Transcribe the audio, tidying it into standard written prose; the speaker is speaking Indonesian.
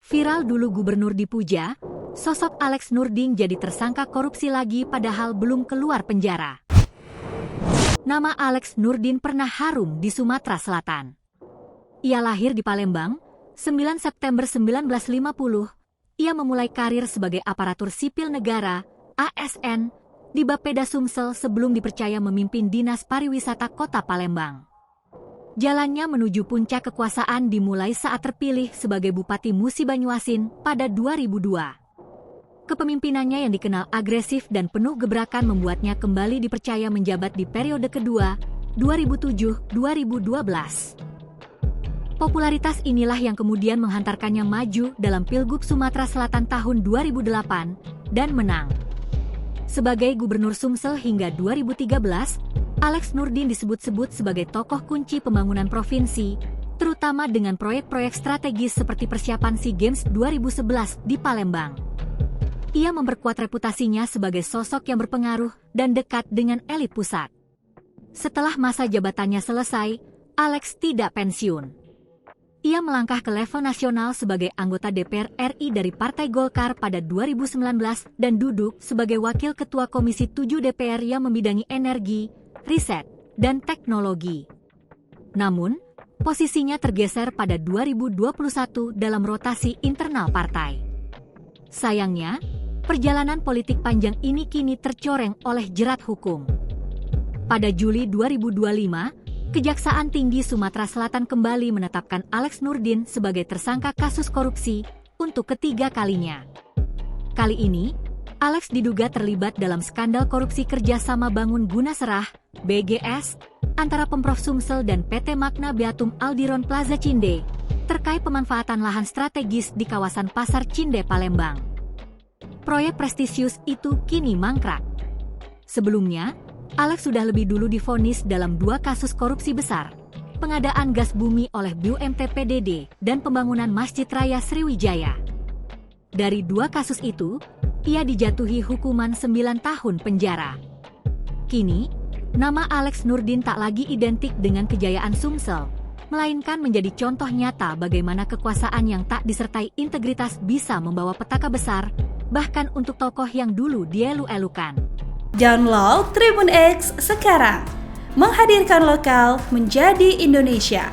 Viral dulu gubernur dipuja, sosok Alex Nurdin jadi tersangka korupsi lagi padahal belum keluar penjara. Nama Alex Nurdin pernah harum di Sumatera Selatan. Ia lahir di Palembang, 9 September 1950. Ia memulai karir sebagai aparatur sipil negara, ASN, di Bapeda Sumsel sebelum dipercaya memimpin Dinas Pariwisata Kota Palembang. Jalannya menuju puncak kekuasaan dimulai saat terpilih sebagai Bupati Musi Banyuasin pada 2002. Kepemimpinannya yang dikenal agresif dan penuh gebrakan membuatnya kembali dipercaya menjabat di periode kedua, 2007-2012. Popularitas inilah yang kemudian menghantarkannya maju dalam Pilgub Sumatera Selatan tahun 2008 dan menang. Sebagai Gubernur Sumsel hingga 2013, Alex Nurdin disebut-sebut sebagai tokoh kunci pembangunan provinsi, terutama dengan proyek-proyek strategis seperti persiapan SEA Games 2011 di Palembang. Ia memperkuat reputasinya sebagai sosok yang berpengaruh dan dekat dengan elit pusat. Setelah masa jabatannya selesai, Alex tidak pensiun. Ia melangkah ke level nasional sebagai anggota DPR RI dari Partai Golkar pada 2019 dan duduk sebagai Wakil Ketua Komisi 7 DPR yang membidangi energi, riset, dan teknologi. Namun, posisinya tergeser pada 2021 dalam rotasi internal partai. Sayangnya, perjalanan politik panjang ini kini tercoreng oleh jerat hukum. Pada Juli 2025, Kejaksaan Tinggi Sumatera Selatan kembali menetapkan Alex Nurdin sebagai tersangka kasus korupsi untuk ketiga kalinya. Kali ini, Alex diduga terlibat dalam skandal korupsi kerjasama bangun guna serah, BGS, antara Pemprov Sumsel dan PT Magna Beatum Aldiron Plaza Cinde, terkait pemanfaatan lahan strategis di kawasan Pasar Cinde, Palembang. Proyek prestisius itu kini mangkrak. Sebelumnya, Alex sudah lebih dulu divonis dalam 2 kasus korupsi besar, pengadaan gas bumi oleh BUMT PDD dan pembangunan Masjid Raya Sriwijaya. Dari 2 kasus itu, ia dijatuhi hukuman 9 tahun penjara. Kini, nama Alex Nurdin tak lagi identik dengan kejayaan Sumsel, melainkan menjadi contoh nyata bagaimana kekuasaan yang tak disertai integritas bisa membawa petaka besar, bahkan untuk tokoh yang dulu dielu-elukan. Download Tribun X sekarang, menghadirkan lokal menjadi Indonesia.